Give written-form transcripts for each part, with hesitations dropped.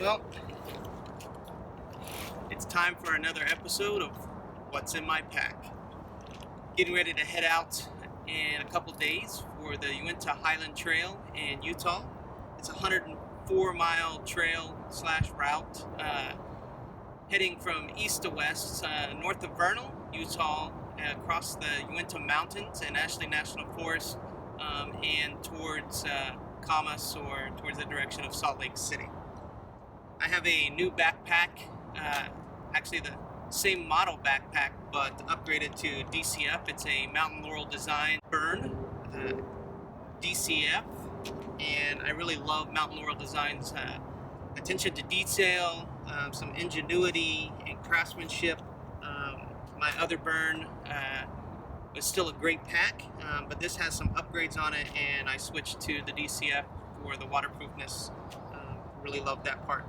Well, it's time for another episode of What's in My Pack. Getting ready to head out in a couple days for the Uinta Highline Trail in Utah. It's a 104-mile trail / route heading from east to west, north of Vernal, Utah, across the Uinta Mountains and Ashley National Forest, and towards Camas, or towards the direction of Salt Lake City. I have a new backpack, actually the same model backpack, but upgraded to DCF. It's a Mountain Laurel Design Burn DCF, and I really love Mountain Laurel Design's attention to detail, some ingenuity and craftsmanship. My other Burn was still a great pack, but this has some upgrades on it, and I switched to the DCF for the waterproofness. Really love that part.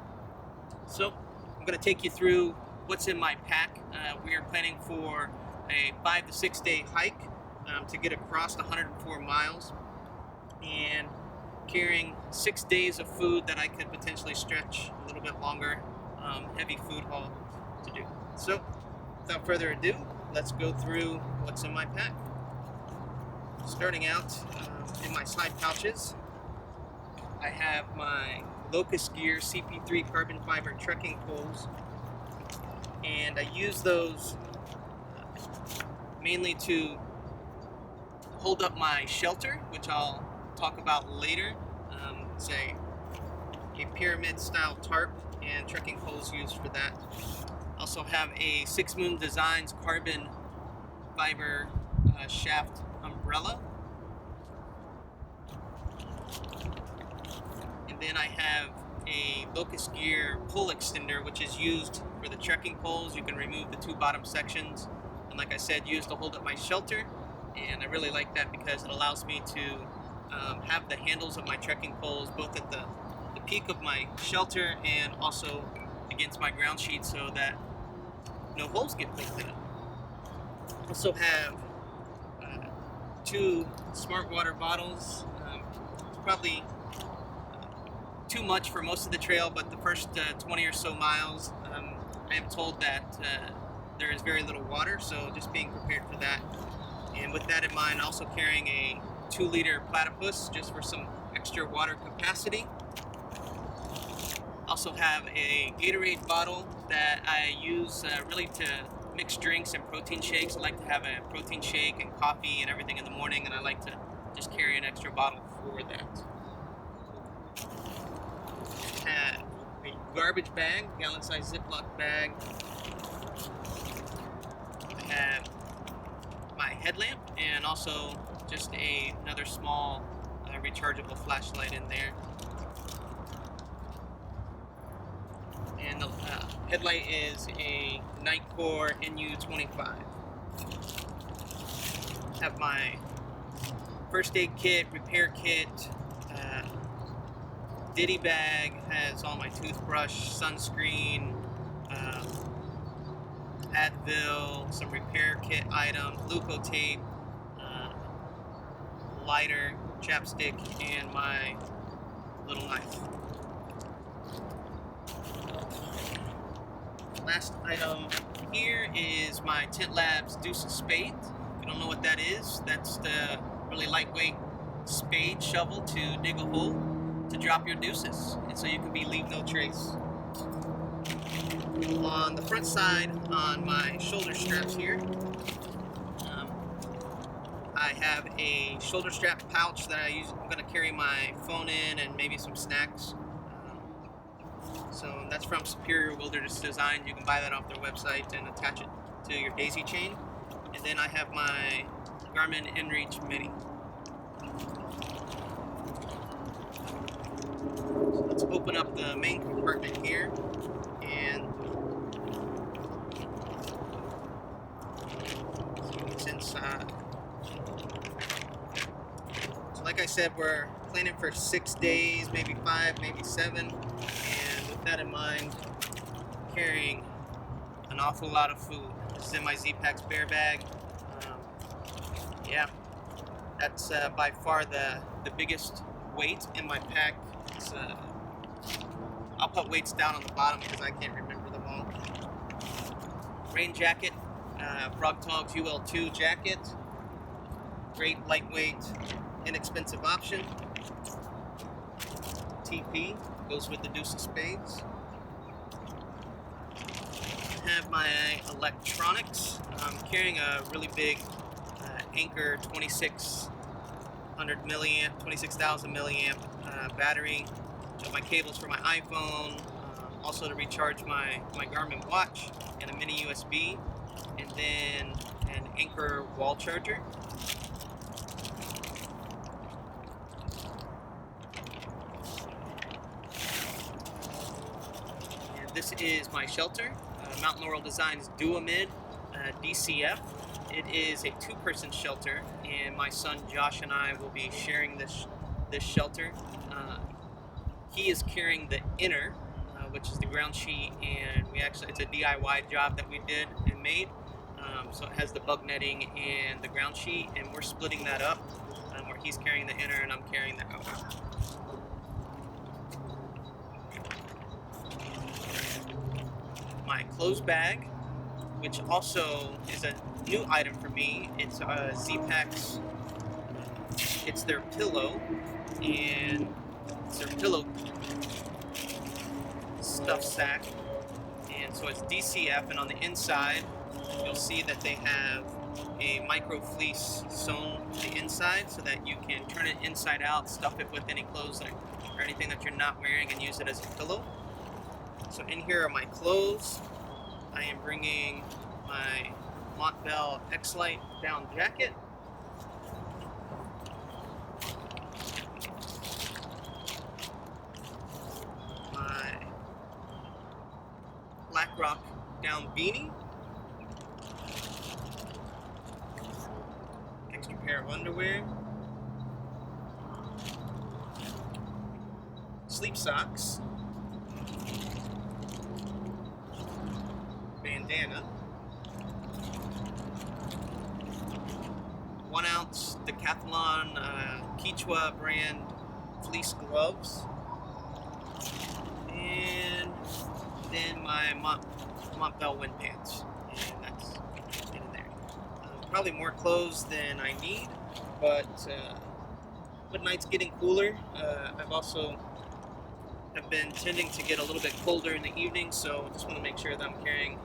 So I'm going to take you through what's in my pack. We are planning for a 5 to 6 day hike to get across 104 miles, and carrying 6 days of food that I could potentially stretch a little bit longer. Heavy food haul to do. So without further ado, let's go through what's in my pack. Starting out in my side pouches, I have my Locus gear CP3 carbon fiber trekking poles, and I use those mainly to hold up my shelter, which I'll talk about later. It's a pyramid style tarp, and trekking poles used for that. Also have a Six Moon Designs carbon fiber shaft umbrella. And then I have a Locus gear pull extender, which is used for the trekking poles. You can remove the two bottom sections, and like I said, used to hold up my shelter. And I really like that because it allows me to have the handles of my trekking poles both at the peak of my shelter and also against my ground sheet, so that no holes get poked in it. Also have 2 smart water bottles. It's probably too much for most of the trail, but the first 20 or so miles, I am told that there is very little water, so just being prepared for that. And with that in mind, also carrying a 2-liter platypus just for some extra water capacity. Also have a Gatorade bottle that I use really to mix drinks and protein shakes. I like to have a protein shake and coffee and everything in the morning, and I like to just carry an extra bottle for that. Have a garbage bag, gallon-sized Ziploc bag. I have my headlamp, and also just another small rechargeable flashlight in there. And the headlight is a Nitecore NU25. Have my first aid kit, repair kit, Ditty bag, has all my toothbrush, sunscreen, Advil, some repair kit items, Leuco tape, lighter, chapstick, and my little knife. Last item here is my Tent Labs Duece spade. If you don't know what that is, that's the really lightweight spade shovel to dig a hole to drop your deuces, and so you can leave no trace. On the front side, on my shoulder straps here, I have a shoulder strap pouch that I'm going to carry my phone in and maybe some snacks. So that's from Superior Wilderness Design. You can buy that off their website and attach it to your daisy chain. And then I have my Garmin InReach Mini. So let's open up the main compartment here, and see what's inside. So like I said, we're planning for 6 days, maybe 5, maybe 7. And with that in mind, carrying an awful lot of food. This is in my Zpacks bear bag. Yeah, that's by far the biggest weight in my pack. It's I'll put weights down on the bottom because I can't remember them all. Rain jacket, Frogg Toggs UL2 jacket. Great lightweight, inexpensive option. TP goes with the Duece Spades. I have my electronics. I'm carrying a really big Anker 2600 milliamp, 26,000 milliamp battery. Got my cables for my iPhone, also to recharge my Garmin watch, and a mini USB, and then an Anker wall charger. And this is my shelter, Mountain Laurel Designs Duomid DCF. It is a two-person shelter, and my son Josh and I will be sharing this shelter. He is carrying the inner, which is the ground sheet, and it's a DIY job that we did and made. So it has the bug netting and the ground sheet, and we're splitting that up, where he's carrying the inner and I'm carrying the outer. My clothes bag, which also is a new item for me. It's Zpacks. It's their pillow, and it's their pillow stuff sack, and so it's DCF, and on the inside you'll see that they have a micro fleece sewn to the inside so that you can turn it inside out, stuff it with any clothes or anything that you're not wearing, and use it as a pillow. So in here are my clothes. I am bringing my Montbell Xlite down jacket. My Blackrock down beanie. Extra pair of underwear. Sleep socks. Bandana. 1 ounce Decathlon Quechua brand Fleece Gloves. And then my Montbell wind pants. And that's in there. Probably more clothes than I need, but night's getting cooler. I've also been tending to get a little bit colder in the evening, so just want to make sure that I'm carrying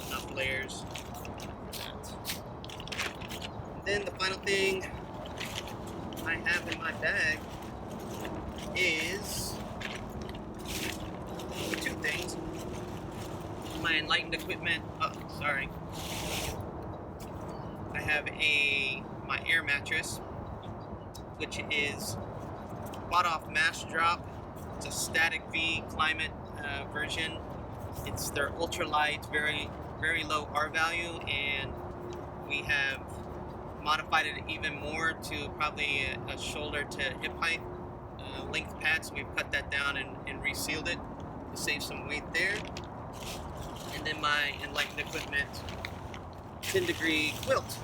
enough layers for that. And then the final thing I have in my bag is two things. My enlightened equipment. Oh, sorry. I have my air mattress, which is bought off Mass Drop. It's a static V Klymit version. It's their ultralight, very very low R value, and we have modified it even more to probably a shoulder to hip height length pad. So we've cut that down and resealed it to save some weight there. And then my enlightened equipment 10-degree quilt,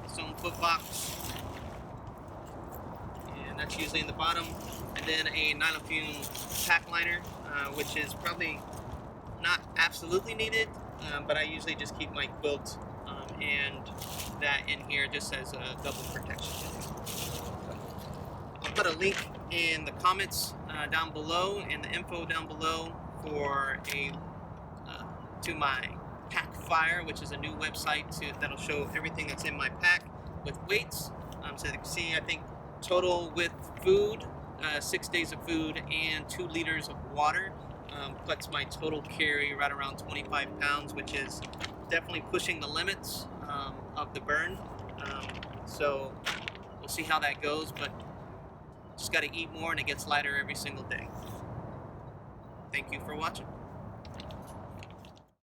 its own foot box, and that's usually in the bottom. And then a Nylofume pack liner, which is probably not absolutely needed, but I usually just keep my quilt and that in here just as a double protection. I'll put a link in the comments down below and the info down below for to my Pack Fire, which is a new website that'll show everything that's in my pack with weights. So you can see, I think total with food, 6 days of food and 2 liters of water puts my total carry right around 25 pounds, which is definitely pushing the limits of the burn. So we'll see how that goes, but just got to eat more and it gets lighter every single day. Thank you for watching.